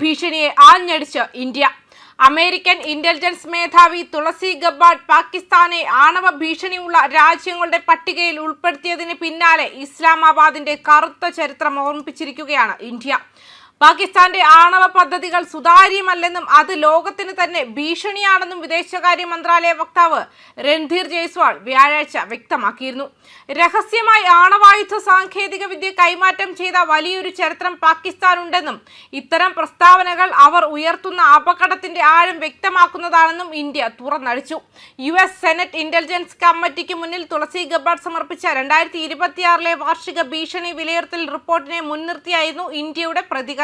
ഭീഷണിയെ ആഞ്ഞടിച്ച് India. American intelligence മേധാവി തുളസി Gabbard പാകിസ്ഥാനെ ആണവ ഭീഷണിയുള്ള രാജ്യങ്ങളുടെ പട്ടികയിൽ ഉൾപ്പെടുത്തിയതിന് പിന്നാലെ ഇസ്ലാമാബാദിന്റെ കറുത്ത ചരിത്രം ഓർമ്മിപ്പിച്ചിരിക്കുകയാണ് ഇന്ത്യ. പാകിസ്ഥാന്റെ ആണവ പദ്ധതികൾ സുതാര്യമല്ലെന്നും അത് ലോകത്തിന് തന്നെ ഭീഷണിയാണെന്നും വിദേശകാര്യ മന്ത്രാലയ വക്താവ് രൺധീർ ജയ്സ്വാൾ വ്യാഴാഴ്ച വ്യക്തമാക്കിയിരുന്നു. രഹസ്യമായി ആണവായുധ സാങ്കേതിക വിദ്യ കൈമാറ്റം ചെയ്ത വലിയൊരു ചരിത്രം പാകിസ്ഥാനുണ്ടെന്നും ഇത്തരം പ്രസ്താവനകൾ അവർ ഉയർത്തുന്ന അപകടത്തിന്റെ ആഴം വ്യക്തമാക്കുന്നതാണെന്നും ഇന്ത്യ തുറന്നടിച്ചു. US സെനറ്റ് ഇന്റലിജൻസ് കമ്മിറ്റിക്ക് മുന്നിൽ തുളസി ഗബ്ബാർഡ് സമർപ്പിച്ച 2026 വാർഷിക ഭീഷണി വിലയിരുത്തൽ റിപ്പോർട്ടിനെ മുൻനിർത്തിയായിരുന്നു ഇന്ത്യയുടെ പ്രതികരണം.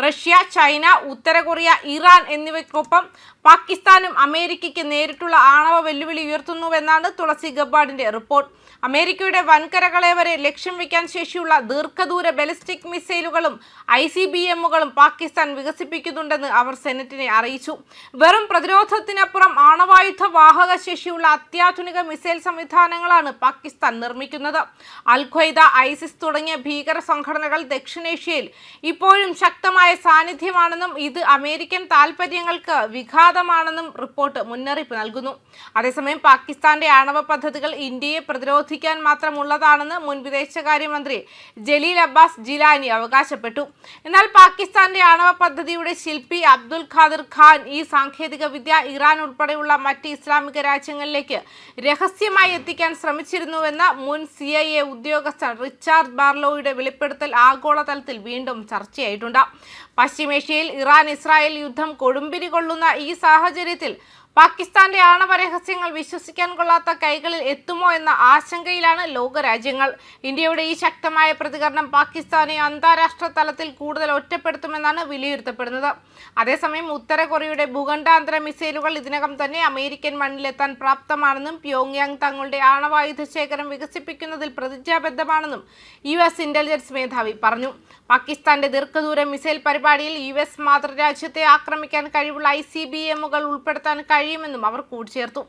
റഷ്യ, ചൈന, ഉത്തര കൊറിയ, ഇറാൻ എന്നിവയ്ക്കൊപ്പം പാകിസ്ഥാനും അമേരിക്കയ്ക്ക് നേരിട്ടുള്ള ആണവ വെല്ലുവിളി ഉയർത്തുന്നുവെന്നാണ് തുളസി ഗബ്ബാർഡിന്റെ റിപ്പോർട്ട്. അമേരിക്കയുടെ വൻകരകളെ വരെ ലക്ഷ്യം വയ്ക്കാൻ ശേഷിയുള്ള ദീർഘദൂര ബലിസ്റ്റിക് മിസൈലുകളും ICBMകളും പാകിസ്ഥാൻ വികസിപ്പിക്കുന്നുണ്ടെന്ന് അവർ സെനറ്റിനെ അറിയിച്ചു. വെറും പ്രതിരോധത്തിനപ്പുറം ആണവായുധ വാഹക ശേഷിയുള്ള അത്യാധുനിക മിസൈൽ സംവിധാനങ്ങളാണ് പാകിസ്ഥാൻ നിർമ്മിക്കുന്നത്. അൽ ഖ്വയ്ദ, ISIS തുടങ്ങിയ ഭീകര സംഘടനകൾ ദക്ഷിണേഷ്യയിൽ ഇപ്പോഴും ശക്തമായ സാന്നിധ്യമാണെന്നും ഇത് അമേരിക്കൻ താൽപര്യങ്ങൾക്ക് വിഘാതമാണെന്നും റിപ്പോർട്ട് മുന്നറിയിപ്പ് നൽകുന്നു. അതേസമയം പാകിസ്ഥാന്റെ ആണവ പദ്ധതികൾ ഇന്ത്യയെ പ്രതിരോധിക്കാൻ മാത്രമുള്ളതാണെന്ന് മുൻ വിദേശകാര്യമന്ത്രി ജലീൽ അബ്ബാസ് ജിലാനി അവകാശപ്പെട്ടു. എന്നാൽ പാകിസ്ഥാന്റെ ആണവ പദ്ധതിയുടെ ശില്പി അബ്ദുൽ ഖാദിർ ഖാൻ ഈ സാങ്കേതിക വിദ്യ ഇറാൻ ഉൾപ്പെടെയുള്ള മറ്റ് ഇസ്ലാമിക രാജ്യങ്ങളിലേക്ക് രഹസ്യമായി എത്തിക്കാൻ ശ്രമിച്ചിരുന്നുവെന്ന മുൻ CIA ഉദ്യോഗസ്ഥൻ റിച്ചാർഡ് ബാർലോയുടെ വെളിപ്പെടുത്തൽ ആഗോളതലത്തിൽ വീണ്ടും ചർച്ചയായിട്ടുണ്ട്. പശ്ചിമേഷ്യയിൽ ഇറാൻ-ഇസ്രായേൽ യുദ്ധം കൊടുമ്പിരി കൊള്ളുന്ന ഈ സാഹചര്യത്തിൽ പാകിസ്ഥാന്റെ ആണവ രഹസ്യങ്ങൾ വിശ്വസിക്കാൻ കൊള്ളാത്ത കൈകളിൽ എത്തുമോ എന്ന ആശങ്കയിലാണ് ലോകരാജ്യങ്ങൾ. ഇന്ത്യയുടെ ഈ ശക്തമായ പ്രതികരണം പാകിസ്ഥാനെ അന്താരാഷ്ട്ര തലത്തിൽ കൂടുതൽ ഒറ്റപ്പെടുത്തുമെന്നാണ് വിലയിരുത്തപ്പെടുന്നത്. അതേസമയം ഉത്തര കൊറിയയുടെ ഭൂഖണ്ഡാന്തര മിസൈലുകൾ ഇതിനകം തന്നെ അമേരിക്കൻ മണ്ണിലെത്താൻ പ്രാപ്തമാണെന്നും പ്യോങ്യാങ് തങ്ങളുടെ ആണവായുധ ശേഖരം വികസിപ്പിക്കുന്നതിൽ പ്രതിജ്ഞാബദ്ധമാണെന്നും US ഇന്റലിജൻസ് മേധാവി പറഞ്ഞു. പാകിസ്ഥാന്റെ ദീർഘദൂര മിസൈൽ പരിപാടിയിൽ US മാതൃരാജ്യത്തെ ആക്രമിക്കാൻ കഴിവുള്ള ICBMകൾ ഉൾപ്പെടുത്താൻ കഴിയുമെന്നും അവർ കൂട്ടിച്ചേർത്തു.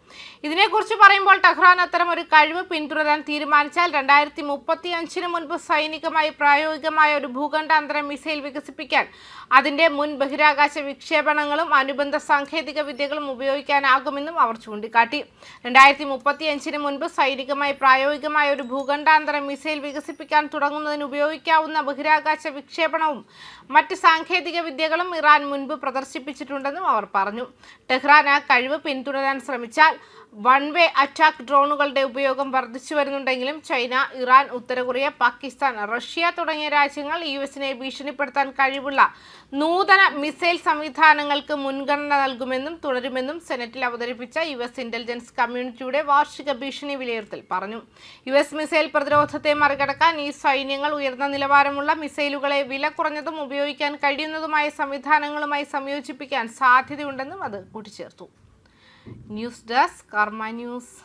ഇതിനെക്കുറിച്ച് പറയുമ്പോൾ ടെഹ്റാൻ അത്തരം ഒരു കഴിവ് പിന്തുടരാൻ തീരുമാനിച്ചാൽ 2035 മുൻപ് സൈനികമായി പ്രായോഗികമായ ഒരു ഭൂഖണ്ഡാന്തര മിസൈൽ വികസിപ്പിക്കാൻ അതിന്റെ മുൻ ബഹിരാകാശ വിക്ഷേപണങ്ങളും അനുബന്ധ സാങ്കേതിക വിദ്യകളും ഉപയോഗിക്കാനാകുമെന്നും അവർ ചൂണ്ടിക്കാട്ടി. 2035 മുൻപ് സൈനികമായി പ്രായോഗികമായ ഒരു ഭൂഖണ്ഡാന്തര മിസൈൽ വികസിപ്പിക്കാൻ തുടങ്ങുന്നതിന് ഉപയോഗിക്കാവുന്ന ബഹിരാകാശ വിക്ഷേപണവും മറ്റ് സാങ്കേതിക വിദ്യകളും ഇറാൻ മുൻപ് പ്രദർശിപ്പിച്ചിട്ടുണ്ടെന്നും അവർ പറഞ്ഞു. ടെഹ്റാൻ ആ കഴിവ് പിന്തുടരാൻ ശ്രമിച്ചാൽ വൺവേ അറ്റാക്ക് ഡ്രോണുകളുടെ ഉപയോഗം വർദ്ധിച്ചു വരുന്നുണ്ടെങ്കിലും ചൈന, ഇറാൻ, ഉത്തര കൊറിയ, പാകിസ്ഥാൻ, റഷ്യ തുടങ്ങിയ രാജ്യങ്ങൾ US-നെ ഭീഷണിപ്പെടുത്താൻ കഴിവുള്ള നൂതന മിസൈൽ സംവിധാനങ്ങൾക്ക് മുൻഗണന നൽകുമെന്നും തുടരുമെന്നും സെനറ്റിൽ അവതരിപ്പിച്ച US ഇന്റലിജൻസ് കമ്മ്യൂണിറ്റിയുടെ വാർഷിക ഭീഷണി വിലയിരുത്തൽ പറഞ്ഞു. US മിസൈൽ പ്രതിരോധത്തെ മറികടക്കാൻ ഈ സൈന്യങ്ങൾ ഉയർന്ന നിലവാരമുള്ള മിസൈലുകളെ വില കുറഞ്ഞതും ഉപയോഗിക്കാൻ കഴിയുന്നതുമായ സംവിധാനങ്ങളുമായി സംയോജിപ്പിക്കാൻ സാധ്യതയുണ്ടെന്നും അത് കൂട്ടിച്ചേർത്തു. ന്യൂസ് ഡെസ്ക് കർമ്മ ന്യൂസ്.